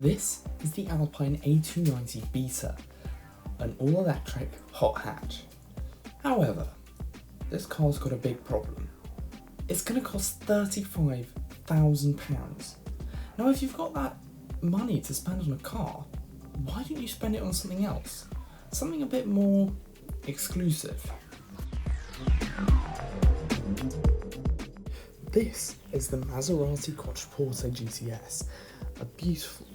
This is the Alpine A290 Beta, an all-electric hot hatch. However, this car's got a big problem. It's going to cost £35,000. Now, if you've got that money to spend on a car, why don't you spend it on something else? Something a bit more exclusive. This is the Maserati Quattroporte GTS, a beautiful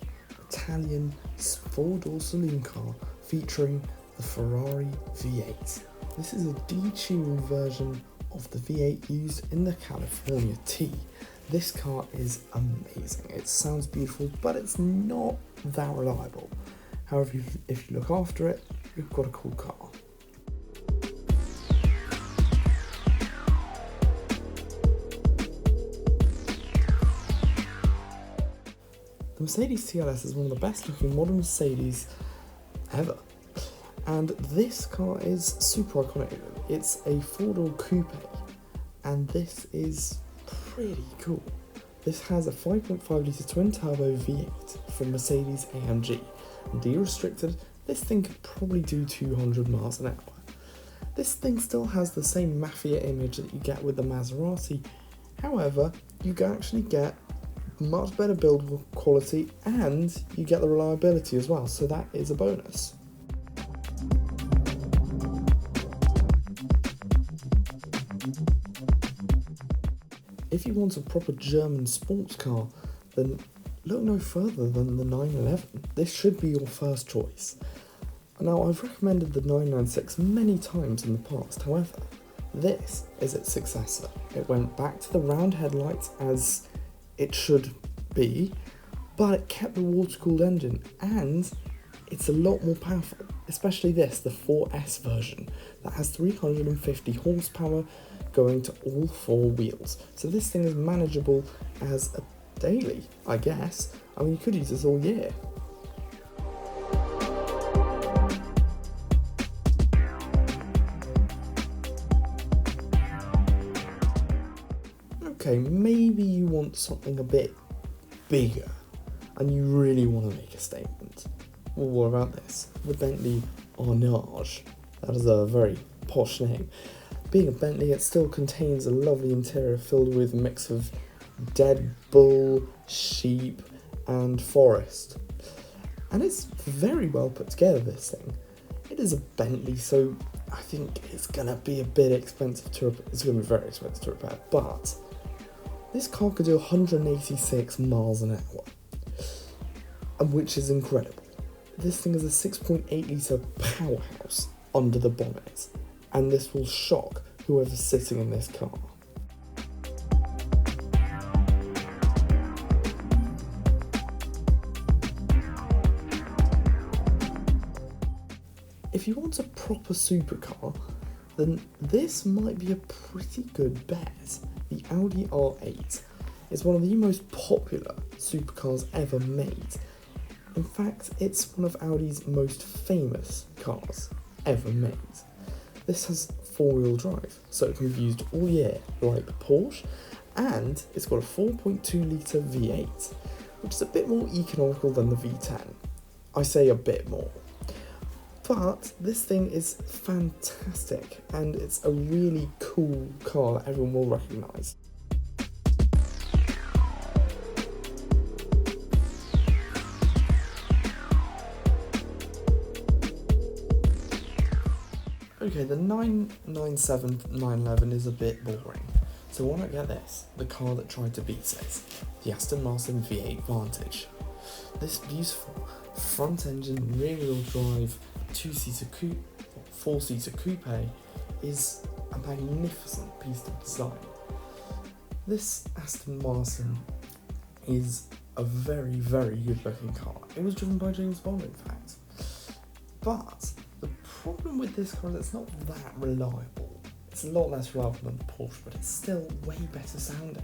Italian four-door saloon car featuring the Ferrari V8. This is a detuned version of the V8 used in the California T. This car is amazing. It sounds beautiful, but it's not that reliable. However, if you look after it, you've got a cool car. The Mercedes TLS is one of the best looking modern Mercedes ever, and this car is super iconic. It's a four-door coupe, and this is pretty cool. This has a 5.5 litre twin-turbo V8 from Mercedes AMG, and de-restricted, this thing could probably do 200 miles an hour. This thing still has the same mafia image that you get with the Maserati, however, you can actually get much better build quality and you get the reliability as well, so that is a bonus. If you want a proper German sports car, then look no further than the 911. This should be your first choice. Now, I've recommended the 996 many times in the past, however, this is its successor. It went back to the round headlights as it should be, but it kept the water-cooled engine, and it's a lot more powerful, especially this, the 4S version, that has 350 horsepower going to all four wheels. So this thing is manageable as a daily, I guess. I mean, you could use this all year. Okay, maybe you want something a bit bigger and you really want to make a statement. Well, what about this? The Bentley Onage. That is a very posh name. Being a Bentley, it still contains a lovely interior filled with a mix of dead bull, sheep and forest. And it's very well put together, this thing. It is a Bentley, so I think it's going to be a bit expensive to repair. It's going to be very expensive to repair, but this car could do 186 miles an hour, which is incredible. This thing is a 6.8 litre powerhouse under the bonnet, and this will shock whoever's sitting in this car. If you want a proper supercar, then this might be a pretty good bet. The Audi R8 is one of the most popular supercars ever made. In fact, it's one of Audi's most famous cars ever made. This has four-wheel drive, so it can be used all year like Porsche, and it's got a 4.2 litre V8, which is a bit more economical than the V10. I say a bit more. But this thing is fantastic, and it's a really cool car that everyone will recognise. Okay, the 997 911 is a bit boring, so why not get this, the car that tried to beat it, the Aston Martin V8 Vantage. This beautiful front-engine, rear-wheel drive, four-seater coupe is a magnificent piece of design. This Aston Martin is a very, very good-looking car. It was driven by James Bond, in fact. But the problem with this car is it's not that reliable. It's a lot less reliable than the Porsche, but it's still way better sounding.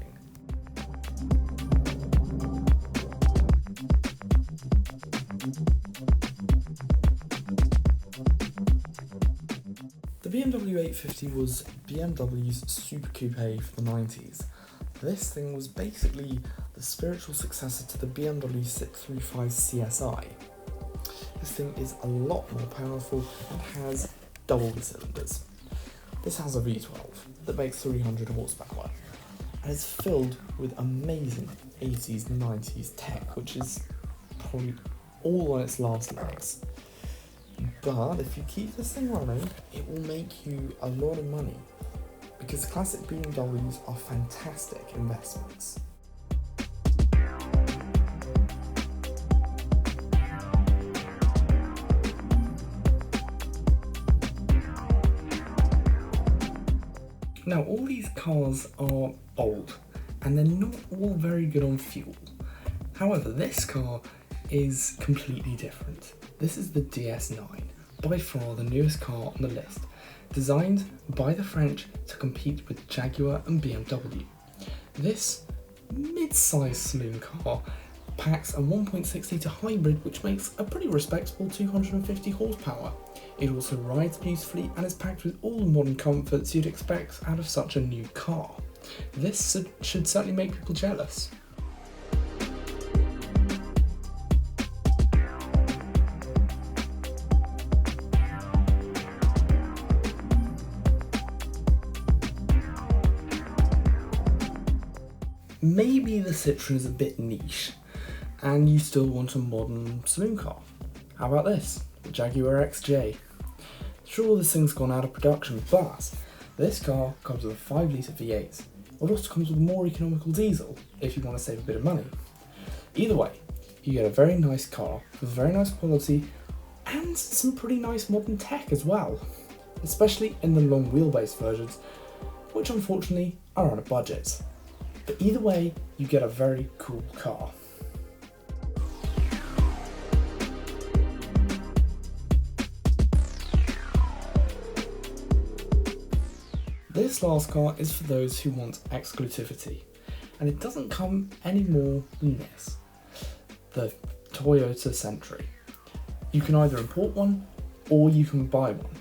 The BMW 850 was BMW's super coupe for the 90s. This thing was basically the the spiritual successor to the BMW 635 CSI. This thing is a lot more powerful and has double the cylinders. This has a V12 that makes 300 horsepower and is filled with amazing 80s, 90s tech, which is probably all on its last legs. But if you keep this thing running, it will make you a lot of money, because classic BMWs are fantastic investments. Now, all these cars are old, and they're not all very good on fuel. However, this car is completely different. This is the DS9, by far the newest car on the list, designed by the French to compete with Jaguar and BMW. This mid-sized saloon car packs a 1.6 litre hybrid, which makes a pretty respectable 250 horsepower. It also rides beautifully and is packed with all the modern comforts you'd expect out of such a new car. This should certainly make people jealous. Maybe the Citroen is a bit niche, and you still want a modern saloon car. How about this? The Jaguar XJ. Sure, this thing's gone out of production, but this car comes with a 5 litre V8. It also comes with a more economical diesel, if you want to save a bit of money. Either way, you get a very nice car with very nice quality and some pretty nice modern tech as well, especially in the long wheelbase versions, which unfortunately are on a budget. But either way, you get a very cool car. This last car is for those who want exclusivity, and it doesn't come any more than this, the Toyota Sentry. You can either import one or you can buy one.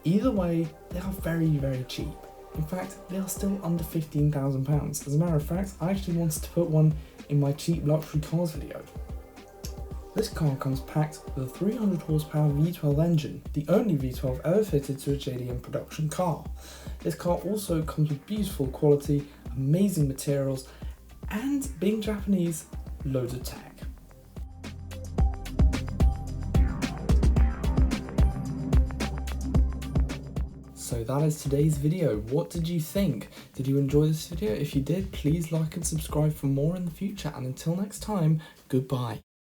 Either way, they are very, very cheap. In fact, they are still under £15,000. As a matter of fact, I actually wanted to put one in my cheap luxury cars video. This car comes packed with a 300 horsepower V12 engine, the only V12 ever fitted to a JDM production car. This car also comes with beautiful quality, amazing materials, and being Japanese, loads of tech. So that is today's video. What did you think? Did you enjoy this video? If you did, please like and subscribe for more in the future, and until next time, goodbye.